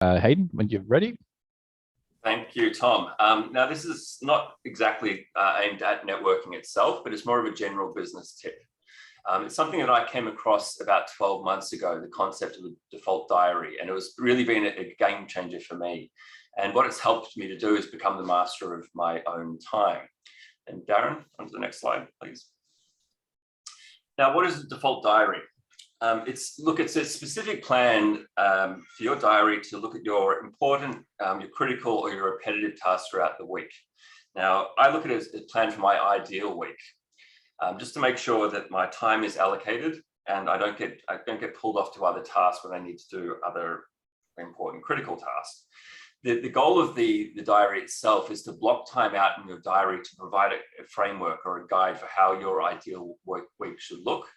Hayden, when you're ready. Thank you, Tom. Now, this is not exactly aimed at networking itself, but it's more of a general business tip. It's something that I came across about 12 months ago, the concept of the default diary, and it was really been a game changer for me. And what it's helped me to do is become the master of my own time. And Darren, on to the next slide, please. Now, what is the default diary? It's a specific plan for your diary to look at your important, your critical or your repetitive tasks throughout the week. Now, I look at it as a plan for my ideal week, just to make sure that my time is allocated and I don't get pulled off to other tasks when I need to do other important critical tasks. The goal of the diary itself is to block time out in your diary to provide a framework or a guide for how your ideal week should look.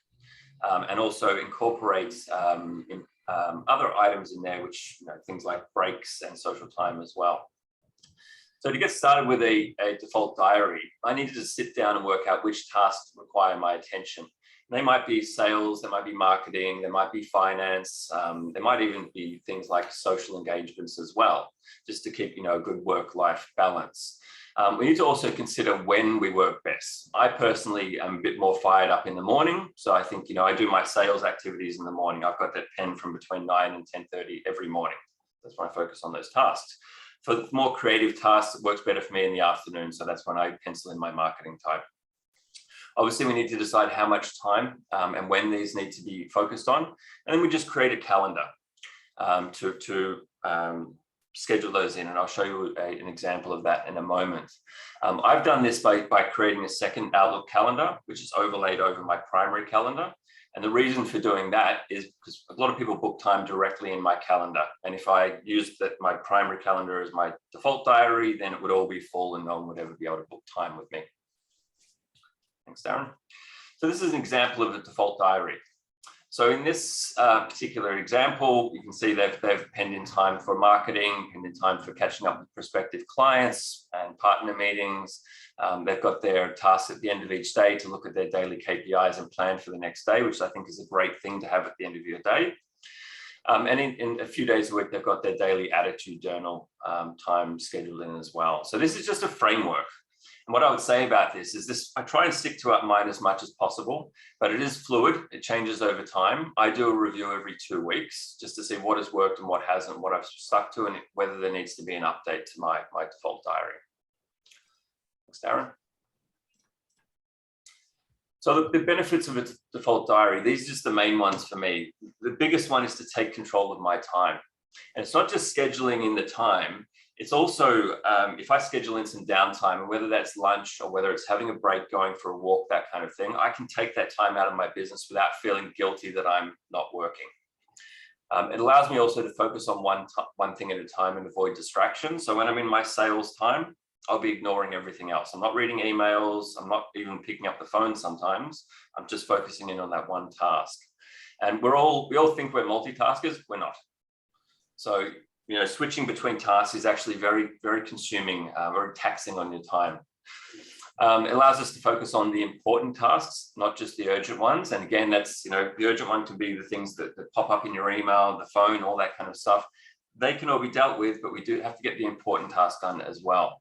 And also incorporates other items in there, which, things like breaks and social time as well. So to get started with a default diary, I needed to sit down and work out which tasks require my attention. And they might be sales, they might be marketing, they might be finance, there might even be things like social engagements as well, just to keep, a good work-life balance. We need to also consider when we work best. I personally am a bit more fired up in the morning. So I think, I do my sales activities in the morning. I've got that pen from between 9 and 10:30 every morning. That's when I focus on those tasks. For more creative tasks, it works better for me in the afternoon. So that's when I pencil in my marketing time. Obviously, we need to decide how much time and when these need to be focused on. And then we just create a calendar to schedule those in, and I'll show you an example of that in a moment. I've done this by creating a second Outlook calendar, which is overlaid over my primary calendar. And the reason for doing that is because a lot of people book time directly in my calendar. And if I used my primary calendar as my default diary, then it would all be full and no one would ever be able to book time with me. Thanks, Darren. So this is an example of a default diary. So in this particular example, you can see they've penned in time for marketing, penned in time for catching up with prospective clients and partner meetings. They've got their tasks at the end of each day to look at their daily KPIs and plan for the next day, which I think is a great thing to have at the end of your day. And in a few days a week, they've got their daily attitude journal time scheduled in as well. So this is just a framework. And what I would say about this is I try and stick to mine as much as possible, but it is fluid. It changes over time. I do a review every 2 weeks just to see what has worked and what hasn't, what I've stuck to, and whether there needs to be an update to my default diary. Thanks, Darren. So the benefits of a default diary, these are just the main ones for me. The biggest one is to take control of my time. And it's not just scheduling in the time. It's also, if I schedule in some downtime, and whether that's lunch or whether it's having a break, going for a walk, that kind of thing, I can take that time out of my business without feeling guilty that I'm not working. It allows me also to focus on one thing at a time and avoid distractions. So when I'm in my sales time, I'll be ignoring everything else. I'm not reading emails. I'm not even picking up the phone sometimes. I'm just focusing in on that one task. And we all think we're multitaskers. We're not. So switching between tasks is actually very, very consuming, very taxing on your time. It allows us to focus on the important tasks, not just the urgent ones. And again, that's, the urgent one can be the things that pop up in your email, the phone, all that kind of stuff. They can all be dealt with, but we do have to get the important task done as well.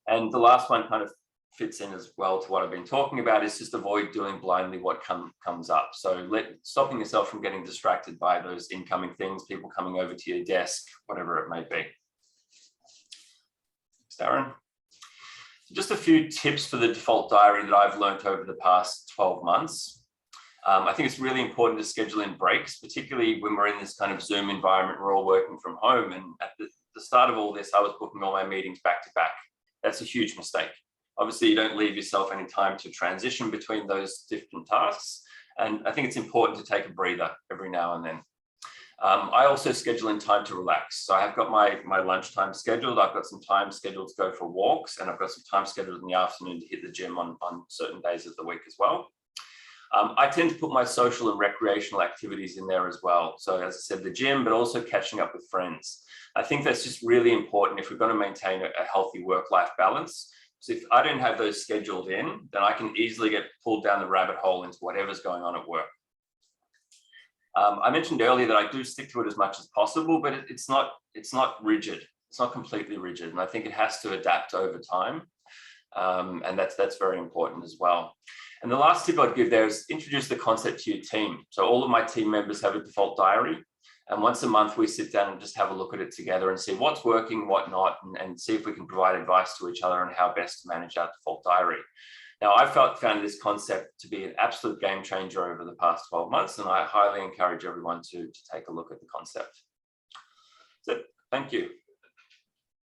And the last one kind of fits in as well to what I've been talking about, is just avoid doing blindly what comes up. So stopping yourself from getting distracted by those incoming things, people coming over to your desk, whatever it may be. Thanks, Darren. Just a few tips for the default diary that I've learned over the past 12 months. I think it's really important to schedule in breaks, particularly when we're in this kind of Zoom environment, we're all working from home. And at the start of all this, I was booking all my meetings back to back. That's a huge mistake. Obviously, you don't leave yourself any time to transition between those different tasks. And I think it's important to take a breather every now and then. I also schedule in time to relax. So I've got my lunchtime scheduled. I've got some time scheduled to go for walks, and I've got some time scheduled in the afternoon to hit the gym on certain days of the week as well. I tend to put my social and recreational activities in there as well. So as I said, the gym, but also catching up with friends. I think that's just really important if we're going to maintain a healthy work-life balance. So if I don't have those scheduled in, then I can easily get pulled down the rabbit hole into whatever's going on at work. I mentioned earlier that I do stick to it as much as possible, but it's not rigid. It's not completely rigid, and I think it has to adapt over time, and that's very important as well. And the last tip I'd give there is introduce the concept to your team. So all of my team members have a default diary, and once a month we sit down and just have a look at it together and see what's working, what not, and see if we can provide advice to each other on how best to manage our default diary. Now, I've found this concept to be an absolute game changer over the past 12 months, and I highly encourage everyone to take a look at the concept. So, thank you.